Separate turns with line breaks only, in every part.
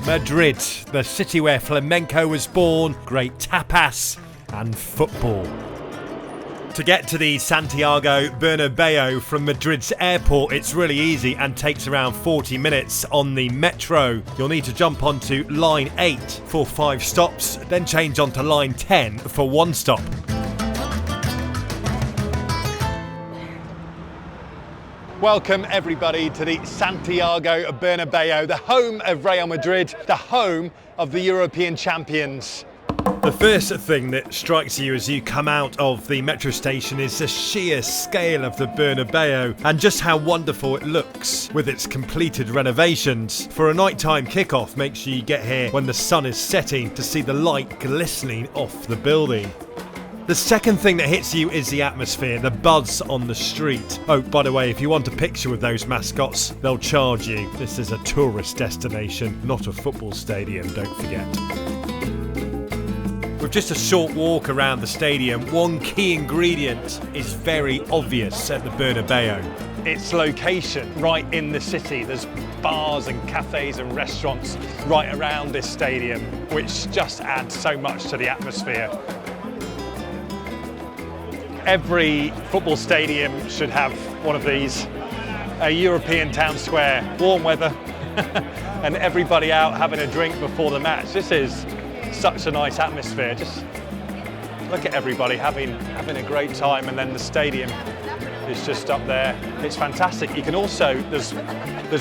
Madrid, the city where flamenco was born, great tapas and football. To get to the Santiago Bernabeú from Madrid's airport, it's really easy and takes around 40 minutes on the metro. You'll need to jump onto line 8 for 5 stops, then change onto line 10 for 1 stop. Welcome everybody to the Santiago Bernabeú, the home of Real Madrid, the home of the European champions. The first thing that strikes you as you come out of the metro station is the sheer scale of the Bernabeú and just how wonderful it looks with its completed renovations. For a nighttime kickoff, make sure you get here when the sun is setting to see the light glistening off the building. The second thing that hits you is the atmosphere, the buzz on the street. Oh, by the way, if you want a picture with those mascots, they'll charge you. This is a tourist destination, not a football stadium, don't forget. With just a short walk around the stadium, one key ingredient is very obvious at the Bernabeú. Its location, right in the city. There's bars and cafes and restaurants right around this stadium, which just adds so much to the atmosphere. Every football stadium should have one of these, a European town square, warm weather, and everybody out having a drink before the match. This is such a nice atmosphere. Just look at everybody having a great time, and then the stadium is just up there. It's fantastic. You can also, there's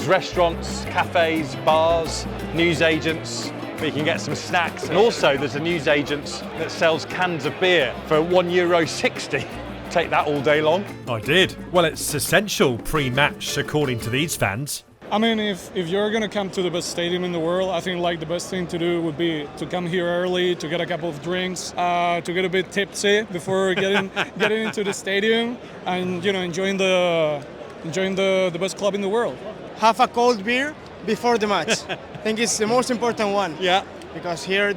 restaurants, cafes, bars, newsagents, where you can get some snacks, and also there's a newsagent that sells cans of beer for €1.60. Take that all day long. I did. Well, it's essential pre-match according to these fans.
I mean, if you're going to come to the best stadium in the world, I think like the best thing to do would be to come here early, to get a couple of drinks, to get a bit tipsy before getting into the stadium, and enjoying the best club in the world.
Have a cold beer before the match. I think it's the most important one.
Yeah.
Because here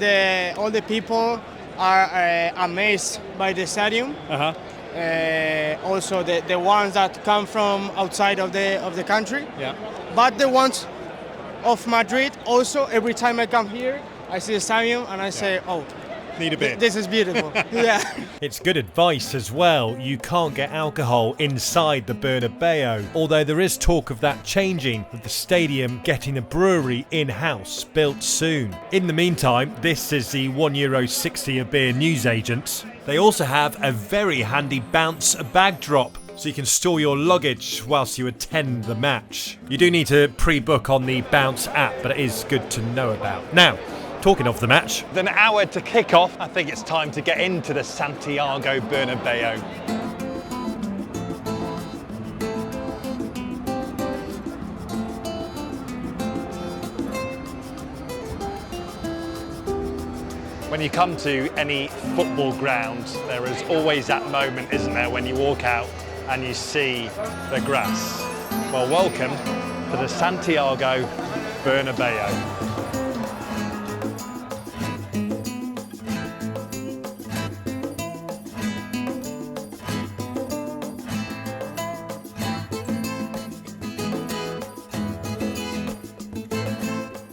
all the people are amazed by the stadium.
Uh-huh.
Also the ones that come from outside of the country.
Yeah.
But the ones of Madrid also, every time I come here, I see the stadium and I say, oh,
need a bit.
This is beautiful. Yeah.
It's good advice as well. You can't get alcohol inside the Bernabeú, although there is talk of that changing, with the stadium getting a brewery in-house built soon. In the meantime, this is the €1.60 a beer newsagent. They also have a very handy bounce bag drop, so you can store your luggage whilst you attend the match. You do need to pre-book on the Bounce app, but it is good to know about. Now, talking of the match, with an hour to kick off, I think it's time to get into the Santiago Bernabeú. When you come to any football ground, there is always that moment, isn't there, when you walk out and you see the grass. Well, welcome to the Santiago Bernabeú.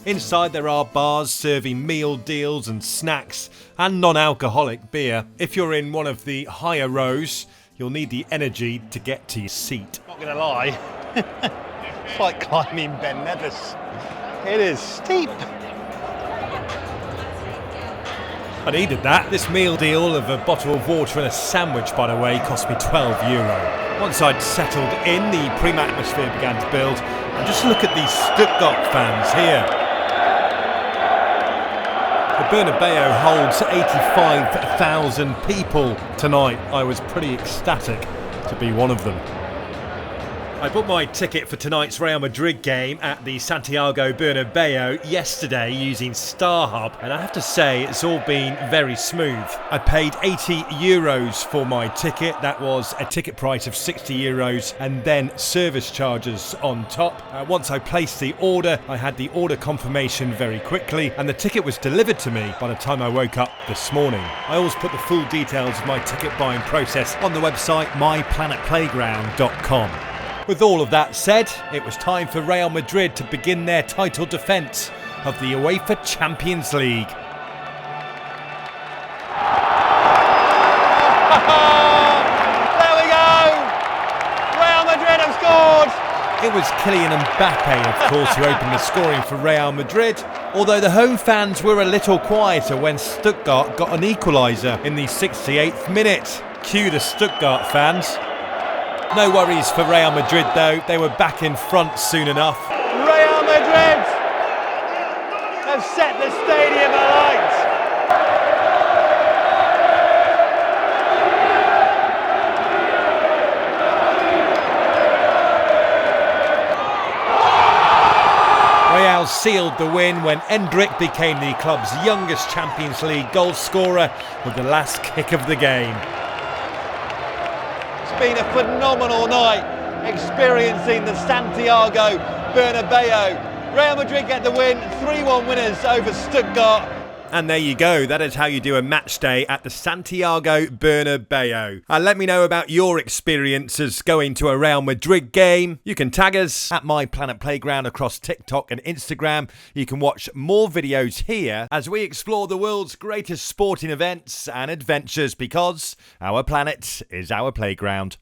Inside there are bars serving meal deals and snacks and non-alcoholic beer. If you're in one of the higher rows, you'll need the energy to get to your seat. Not gonna lie, it's like climbing Ben Nevis. It is steep. I needed that. This meal deal of a bottle of water and a sandwich, by the way, cost me €12. Once I'd settled in, the pre-match atmosphere began to build. And just look at these Stuttgart fans here. The Bernabeú holds 85,000 people tonight. I was pretty ecstatic to be one of them. I booked my ticket for tonight's Real Madrid game at the Santiago Bernabeú yesterday using StarHub, and I have to say it's all been very smooth. I paid €80 for my ticket. That was a ticket price of €60 and then service charges on top. Once I placed the order, I had the order confirmation very quickly, and the ticket was delivered to me by the time I woke up this morning. I always put the full details of my ticket buying process on the website myplanetplayground.com. With all of that said, it was time for Real Madrid to begin their title defence. of the UEFA Champions League.
There we go! Real Madrid have scored!
It was Kylian Mbappe, of course, who opened the scoring for Real Madrid, although the home fans were a little quieter when Stuttgart got an equaliser in the 68th minute. Cue the Stuttgart fans. No worries for Real Madrid though, they were back in front soon enough.
Real Madrid have set the stadium alight.
Real sealed the win when Endrick became the club's youngest Champions League goal scorer with the last kick of the game.
It's been a phenomenal night experiencing the Santiago Bernabeú. Real Madrid get the win, 3-1 winners over Stuttgart.
And there you go, that is how you do a match day at the Santiago Bernabeú. Let me know about your experiences going to a Real Madrid game. You can tag us at My Planet Playground across TikTok and Instagram. You can watch more videos here as we explore the world's greatest sporting events and adventures, because our planet is our playground.